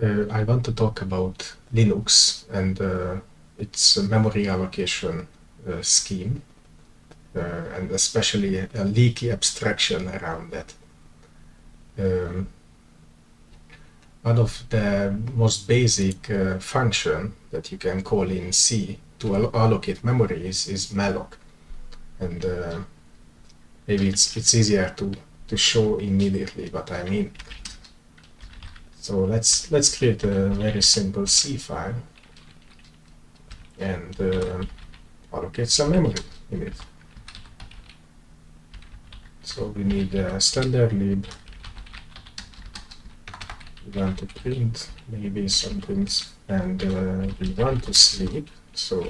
I want to talk about Linux and its memory allocation scheme, and especially a leaky abstraction around that. One of the most basic function that you can call in C to allocate memory is malloc, and maybe it's easier to show immediately what I mean. So let's create a very simple C file and allocate some memory in it. So we need a standard lib. We want to print maybe some things, and we want to sleep. So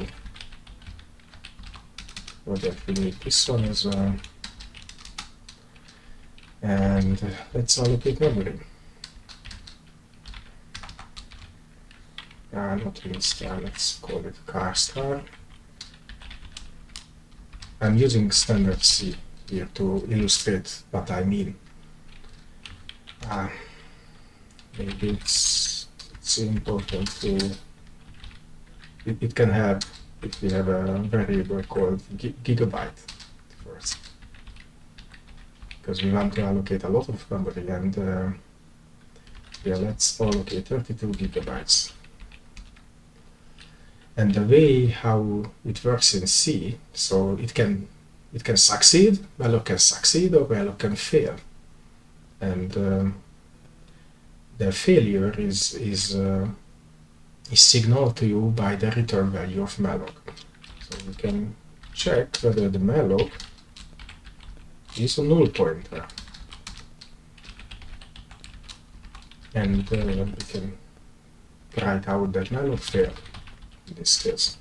for that we need this one as well. And let's allocate memory. Not in star, let's call it car star. I'm using standard C here to illustrate what I mean. Maybe it's important to, it can have, if we have a variable called gigabyte first, because we want to allocate a lot of memory, and yeah, let's allocate 32 gigabytes. And the way how it works in C, so it can succeed, malloc can succeed, or malloc can fail. And the failure is signaled to you by the return value of malloc. So we can check whether the malloc is a null pointer. And we can write out that malloc failed in this case.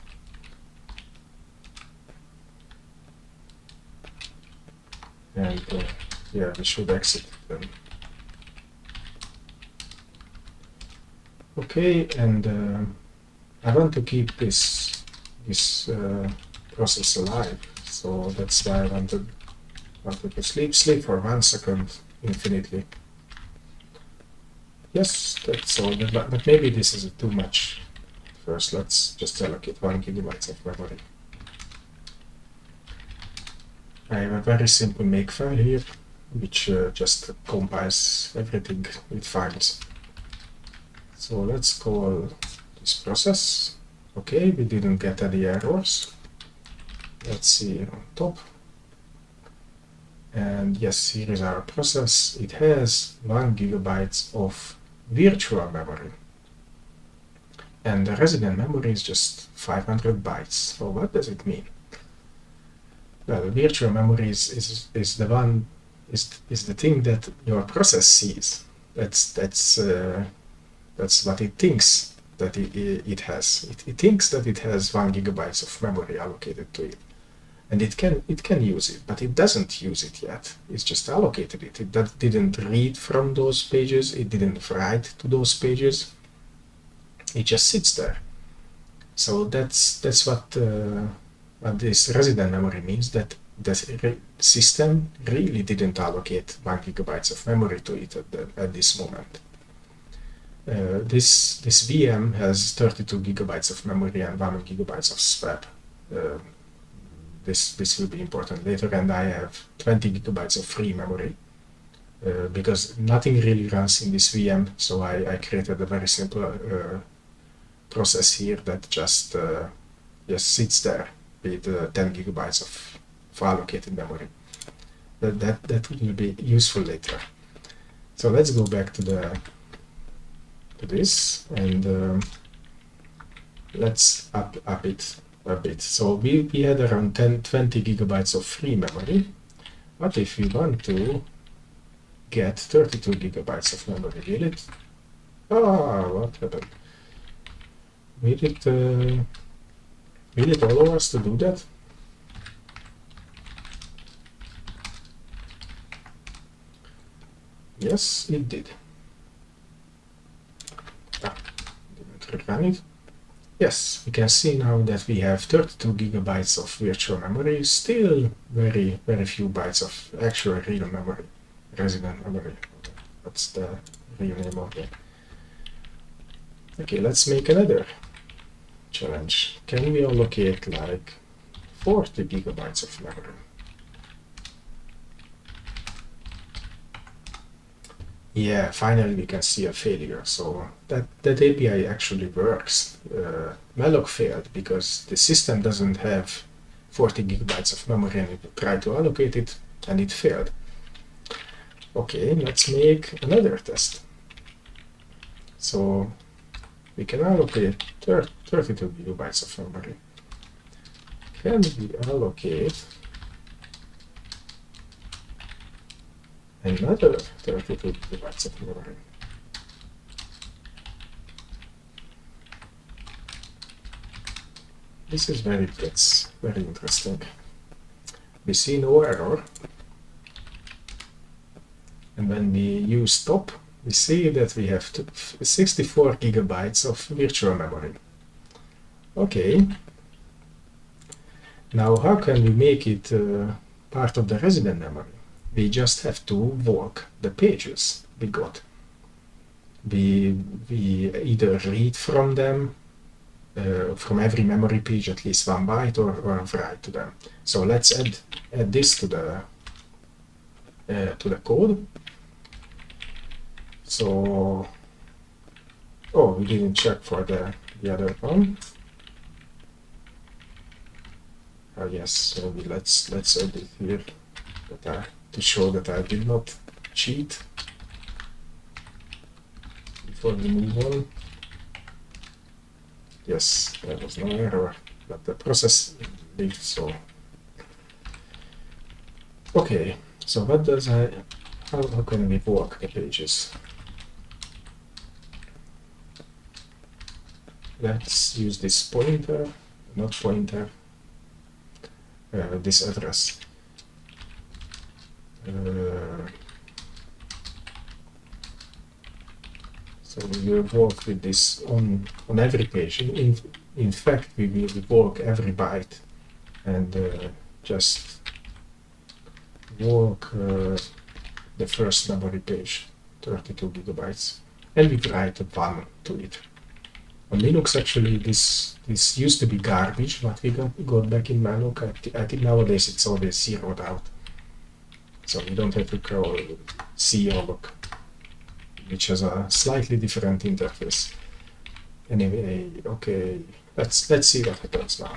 And yeah, we should exit them. Okay, and I want to keep this process alive, so that's why I wanted to sleep for 1 second infinitely. Yes, that's all, but maybe this is too much. First, let's just allocate 1 gigabyte of memory. I have a very simple makefile here, which just compiles everything it finds. So let's call this process. Okay, we didn't get any errors. Let's see on top. And yes, here is our process. It has 1 gigabyte of virtual memory. And the resident memory is just 500 bytes. So what does it mean? Well, virtual memory is the thing that your process sees. That's what it thinks that it has. It thinks that it has 1 gigabyte of memory allocated to it, and it can use it, but it doesn't use it yet. It's just allocated it. It didn't read from those pages. It didn't write to those pages. It just sits there. So that's what this resident memory means, that the system really didn't allocate 1 gigabyte of memory to it at this moment. This VM has 32 gigabytes of memory and 1 gigabyte of swap. This will be important later, and I have 20 gigabytes of free memory. Because nothing really runs in this VM, so I created a very simple process here that just sits there with 10 gigabytes of allocated memory. That will be useful later. So let's go back to this, and let's up it a bit. So we had around 20 gigabytes of free memory. What if we want to get 32 gigabytes of memory? Will it? What happened? Will it allow us to do that? Yes, it did. Didn't rerun it. Yes, we can see now that we have 32 gigabytes of virtual memory, still very few bytes of actual real memory, resident memory. That's the real name of it. Okay, let's make another challenge. Can we allocate like 40 gigabytes of memory? Yeah, finally we can see a failure. So that API actually works. Malloc failed because the system doesn't have 40 gigabytes of memory and it tried to allocate it and it failed. Okay, let's make another test. So we can allocate 32 gigabytes of memory. Can we allocate another 32 gigabytes of memory? This is very interesting. We see no error. And when we use stop, we see that we have 64 gigabytes of virtual memory. Okay. Now, how can we make it part of the resident memory? We just have to walk the pages we got. We either read from them, from every memory page at least 1 byte, or write to them. So let's add this to the code. So, oh, we didn't check for the other one. Oh yes, so let's add it here to show that I did not cheat before we move on. Yes, there was no error, but the process lived. So okay, so what does how can we walk the pages? Let's use this pointer, not pointer, this address. So we will walk with this on every page. In fact, we will walk every byte and just walk the first memory page, 32 gigabytes, and we write a 1 to it. On Linux, actually, this used to be garbage, but we got back in malloc. I think nowadays it's always zeroed out, so we don't have to call malloc, which has a slightly different interface. Anyway, okay, let's see what happens now.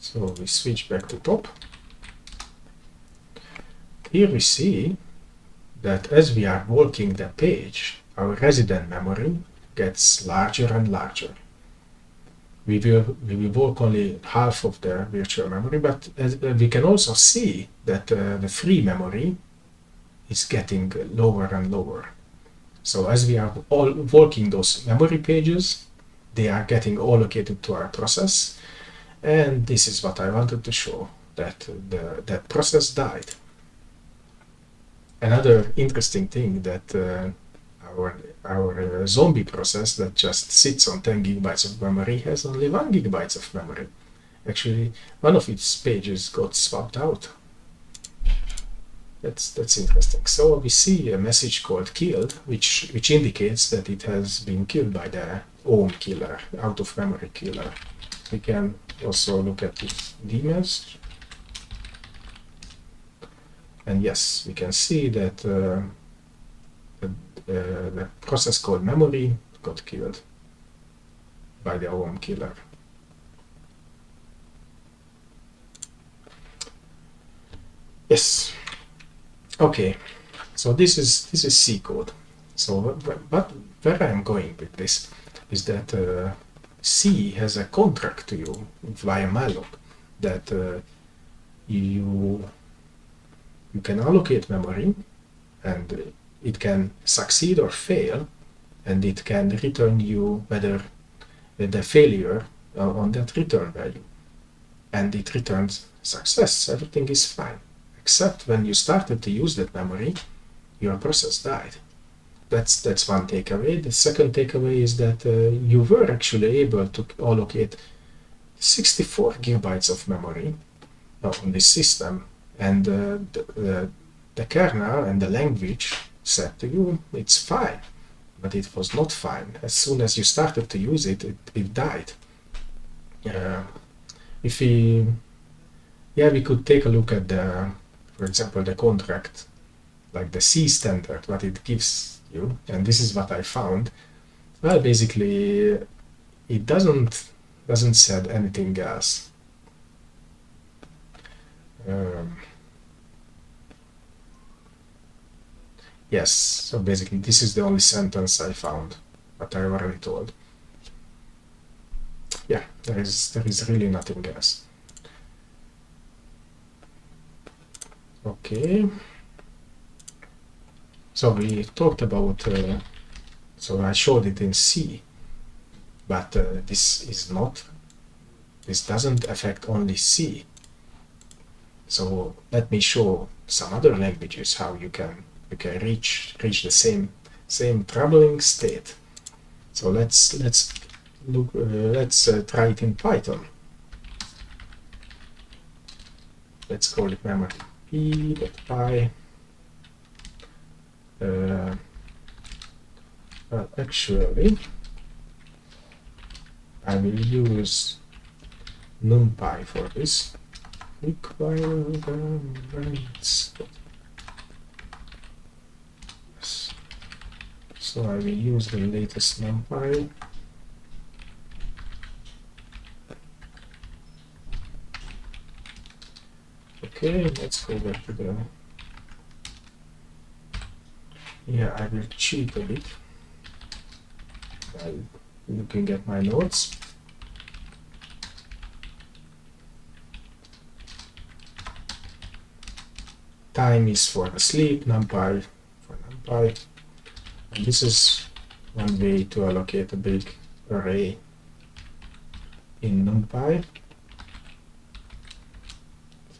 So we switch back to top. Here we see that as we are walking the page, our resident memory gets larger and larger. We will walk only half of the virtual memory, but as we can also see that the free memory is getting lower and lower. So as we are all walking those memory pages, they are getting allocated to our process, and this is what I wanted to show, that the process died. Another interesting thing that our zombie process that just sits on 10 gigabytes of memory has only 1 gigabyte of memory. Actually, one of its pages got swapped out. That's interesting. So we see a message called killed, which indicates that it has been killed by the own killer, out of memory killer. We can also look at the dmessage. And yes, we can see that the process called memory got killed by the own killer. Yes. Okay. So this is C code. So but where I'm going with this is that C has a contract to you via malloc that you can allocate memory, and it can succeed or fail, and it can return you whether the failure on that return value. And it returns success, everything is fine. Except when you started to use that memory, your process died. That's one takeaway. The second takeaway is that you were actually able to allocate 64 gigabytes of memory on this system, and the kernel and the language said to you it's fine, but it was not fine. As soon as you started to use it, it died. If we, yeah, we could take a look at the, for example, the contract, like the C standard, what it gives you, and this is what I found. Well, basically, it doesn't said anything else. Yes, so basically this is the only sentence I found, but I already told. Yeah, there is really nothing else. Okay. So we talked about, so I showed it in C, but this doesn't affect only C. So let me show some other languages how you can reach the same troubling state. So let's look. Let's try it in Python. Let's call it memory p.py. Well, actually, I will use NumPy for this. Requirements. So I will use the latest NumPy. Okay, let's go back to the. Yeah, I will cheat a bit by looking at my notes. Time is for the sleep, NumPy for NumPy. And this is one way to allocate a big array in NumPy.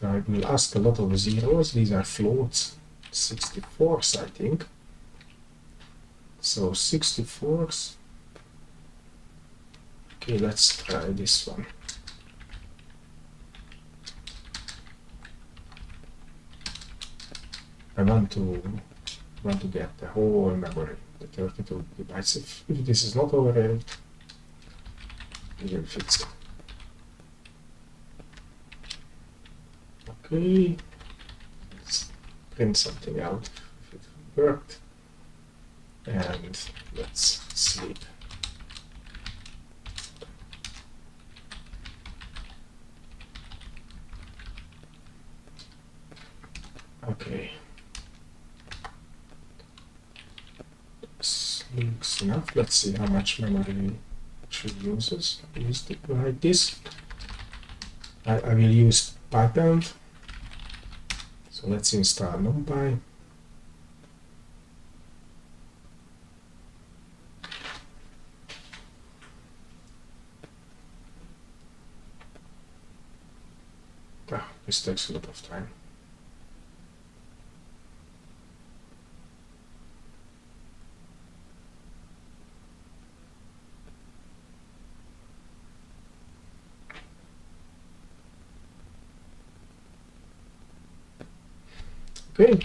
So I will ask a lot of zeros. These are floats, 64s, I think. So 64s. Okay, let's try this one. I want to get the whole memory, the 32 bytes. If this is not overrated, we will fix it. Okay, let's print something out if it worked, and let's sleep. Okay. Looks enough. Let's see how much memory actually uses. Used it like this. I will use PyPy. So let's install NumPy. This takes a lot of time. Okay.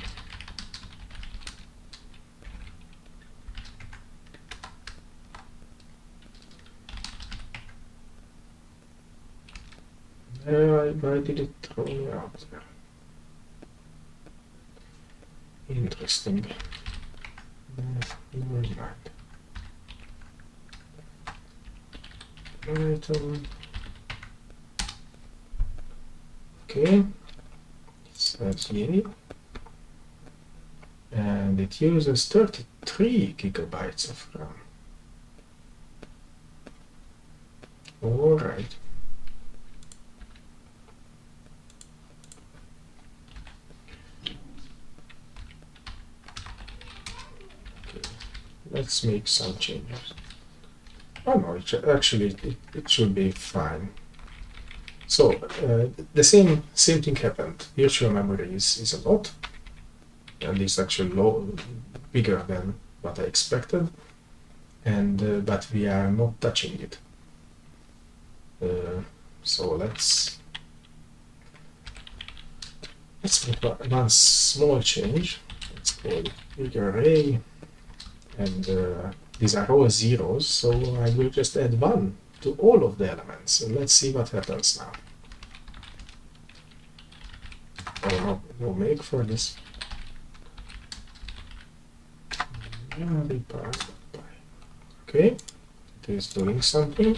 Why did it throw me out there? Interesting. Never mind. Right. Okay. It says yay. And it uses 33 gigabytes of RAM. All right. Okay. Let's make some changes. Oh no, it should be fine. So the same thing happened. Virtual memory is a lot, and it's actually bigger than what I expected, and but we are not touching it. So let's make one small change. Let's called big array, and these are all zeros, so I will just add 1 to all of the elements, and let's see what happens now. Oh, no make for this. Okay, it is doing something.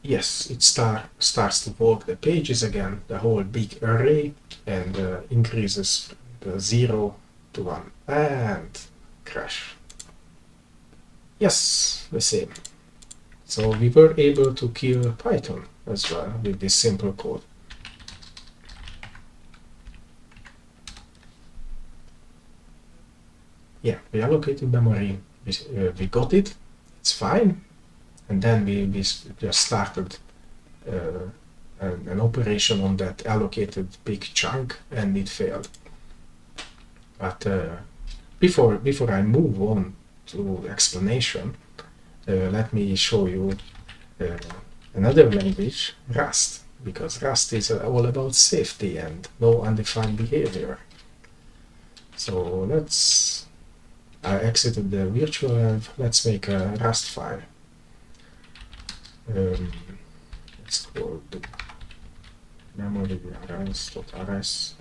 Yes, it starts to walk the pages again, the whole big array, and increases the 0 to 1, and crash. Yes, the same. So we were able to kill Python as well with this simple code. Yeah, we allocated memory, we got it, it's fine, and then we just started an operation on that allocated big chunk, and it failed. But before I move on to explanation, let me show you another language, Rust, because Rust is all about safety and no undefined behavior. So I exited the virtual and let's make a Rust file. It's called memory.rs.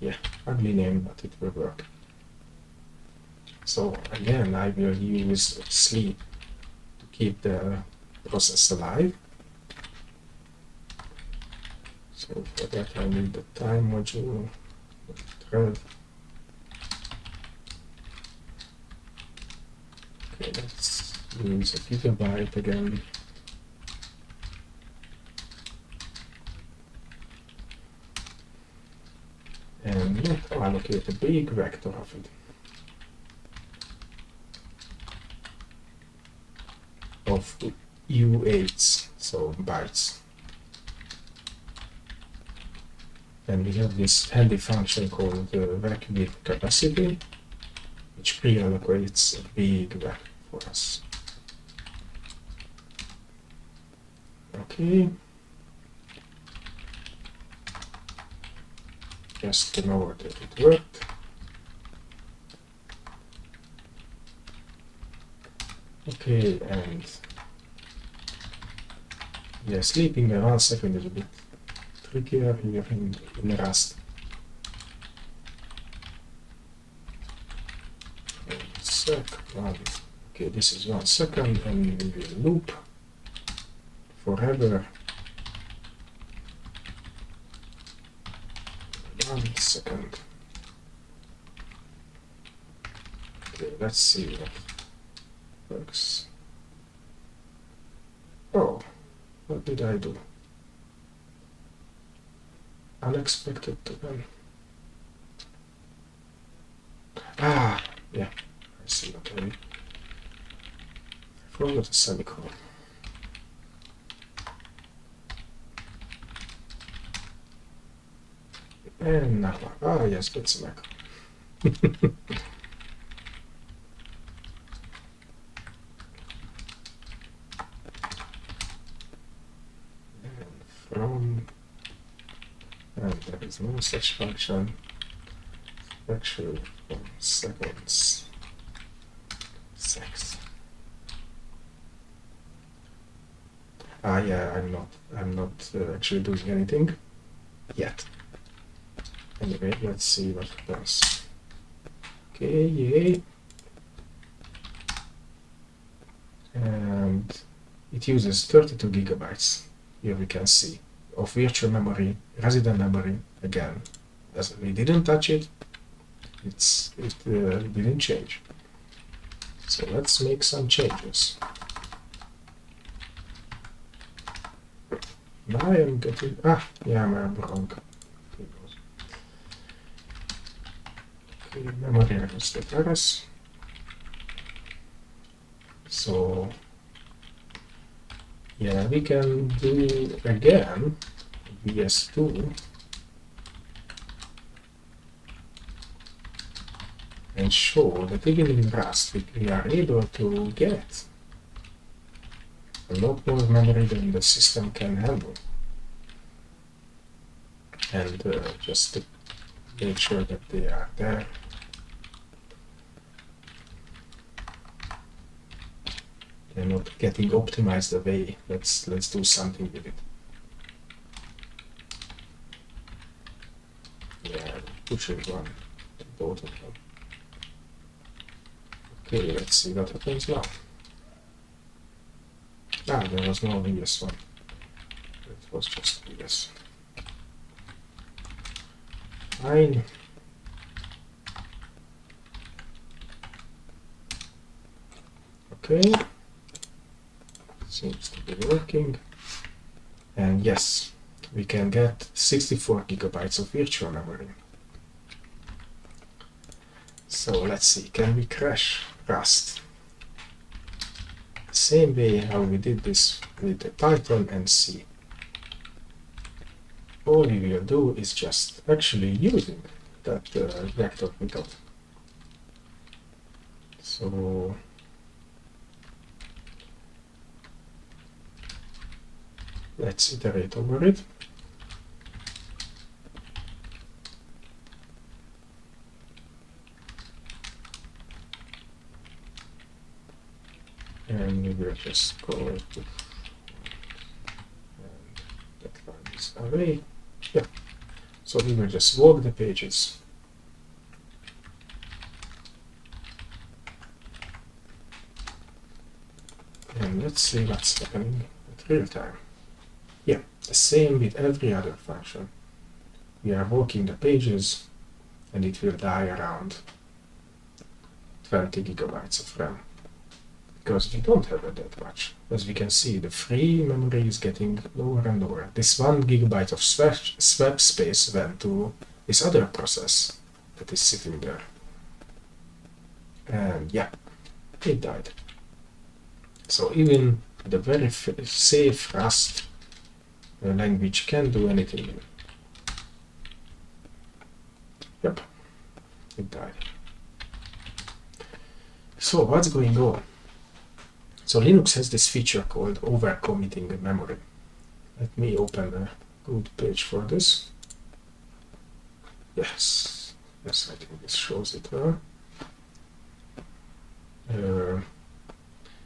Yeah, ugly name, but it will work. So again, I will use sleep to keep the process alive. So for that I need the time module, thread. Okay, let's use a gigabyte again. And let's allocate a big vector of it. Of U8s, so bytes. And we have this handy function called vac with capacity, which pre-allocates a big vac for us. Okay. Just to know that it worked. Okay, and yeah, sleeping by 1 second is a bit trickier here in Rust. Okay, this is 1 second, and we will loop forever. 1 second. Okay, let's see what works. Oh, what did I do? Unexpected token. Ah, yeah, I see what I forgot a semicolon. And now, yes, that's back. And there is no such function. Actually, seconds. Sex. Yeah, I'm not actually doing anything yet. Anyway, let's see what it does. Okay, yay. And it uses 32 gigabytes. Here we can see of virtual memory, resident memory again. As we didn't touch it, it didn't change. So let's make some changes. Now I am getting yeah, I'm wrong. Okay, memory address. So yeah, we can do again vs2 and show that even in Rust we are able to get a lot more memory than the system can handle. and just to make sure that they are there. They're not getting optimized away. Let's do something with it. Yeah, pushing one to both of them. Okay, let's see what happens now. Ah, there was no VS one. It was just VS. Fine. Okay. Seems to be working. And yes, we can get 64 gigabytes of virtual memory. So let's see, can we crash Rust? Same way how we did this with the Python and C. All we will do is just actually using that vector we got. So let's iterate over it. And we will just go and that line is array. Yeah. So we will just walk the pages. And let's see what's happening at real time. Yeah, the same with every other function. We are walking the pages and it will die around 20 gigabytes of RAM. Because we don't have it that much. As we can see, the free memory is getting lower and lower. This 1 gigabyte of swap space went to this other process that is sitting there. And yeah, it died. So even the very safe Rust language can do anything. Yep, it died. So what's going on? So Linux has this feature called overcommitting memory. Let me open a good page for this. Yes, I think this shows it well.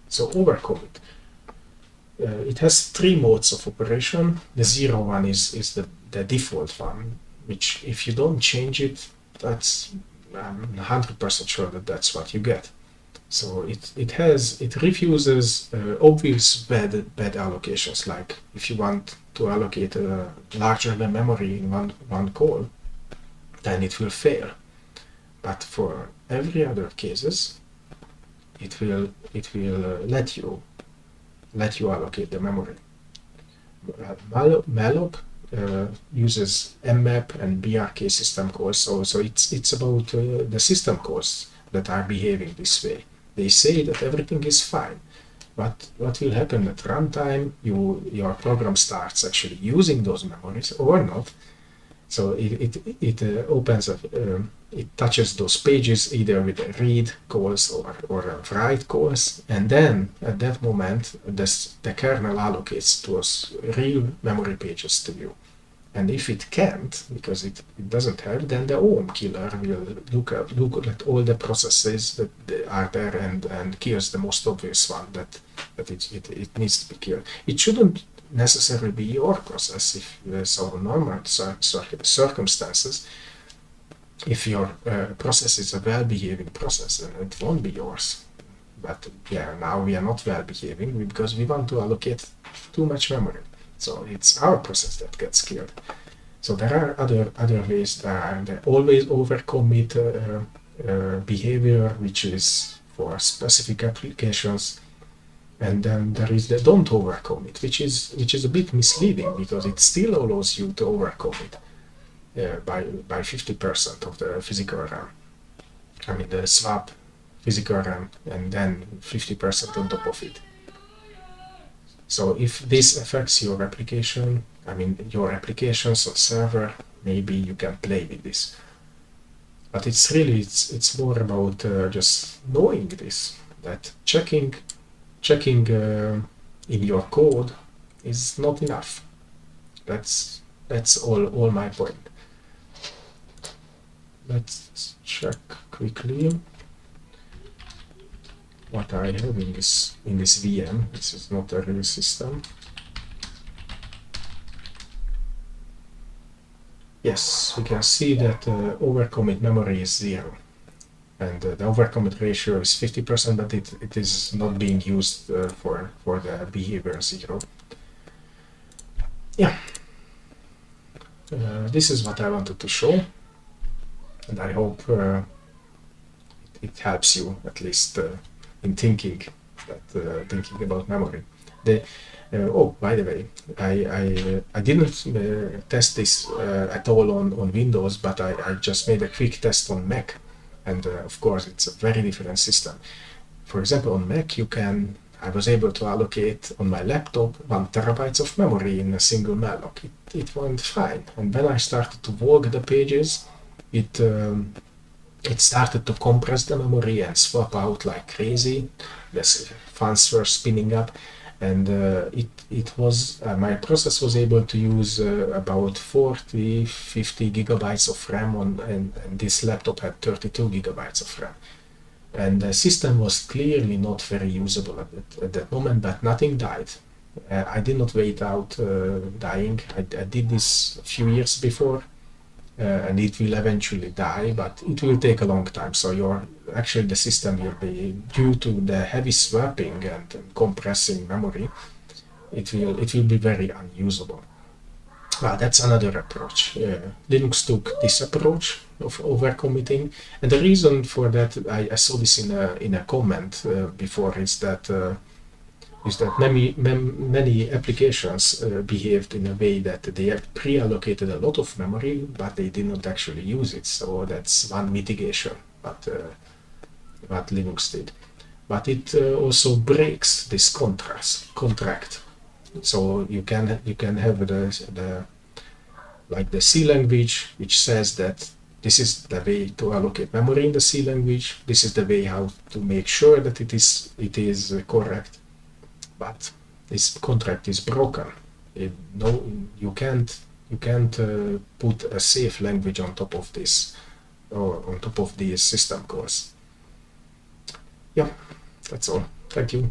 So overcommit. It has 3 modes of operation. The 0 one is the default one, which if you don't change it, that's I'm 100% sure that that's what you get. So it refuses obvious bad allocations, like if you want to allocate larger than memory in one call, then it will fail. But for every other cases, it will let you allocate the memory. Malloc uses mmap and brk system calls, so it's about the system calls that are behaving this way. They say that everything is fine, but what will happen at runtime? Your program starts actually using those memories or not. So it opens up, it touches those pages either with read calls or write calls, and then at that moment the kernel allocates those real memory pages to you. And if it can't, because it doesn't have, then the OM killer will look at all the processes that are there and kills the most obvious one that it needs to be killed. It shouldn't necessarily be your process if so normal circumstances. If your process is a well-behaving process, then it won't be yours. But yeah, now we are not well-behaving because we want to allocate too much memory. So it's our process that gets killed. So there are other ways. There are the always overcommit behavior, which is for specific applications, and then there is the don't overcommit, which is a bit misleading because it still allows you to overcommit by 50% of the physical RAM. I mean the swap physical RAM, and then 50% on top of it. So if this affects your application, I mean your applications on server, maybe you can play with this. But it's more about just knowing this, that checking in your code is not enough. That's That's all my point. Let's check quickly what I have in this VM. This is not a real system. Yes, we can see that overcommit memory is 0. And the overcommit ratio is 50%, but it is not being used for the behavior 0. Yeah, this is what I wanted to show, and I hope it helps you at least in thinking about memory. Oh, by the way, I didn't test this at all on Windows, but I just made a quick test on Mac. And of course, it's a very different system. For example, on Mac, I was able to allocate on my laptop 1 terabyte of memory in a single malloc. It went fine. And when I started to walk the pages, it started to compress the memory and swap out like crazy. The funds were spinning up, and my process was able to use about 40-50 gigabytes of RAM and this laptop had 32 gigabytes of RAM. And the system was clearly not very usable at that moment, but nothing died. I did not wait out dying. I did this a few years before, and it will eventually die, but it will take a long time. So actually the system will be, due to the heavy swapping and compressing memory, it will be very unusable. That's another approach. Linux took this approach of overcommitting, and the reason for that, I saw this in a comment before, is that many applications behaved in a way that they had pre-allocated a lot of memory, but they did not actually use it. So that's one mitigation, what Linux did. But it also breaks this contract. So you can have the C language, which says that this is the way to allocate memory in the C language. This is the way how to make sure that it is correct. But this contract is broken. You can't put a safe language on top of this, or on top of these system calls. Yeah, that's all. Thank you.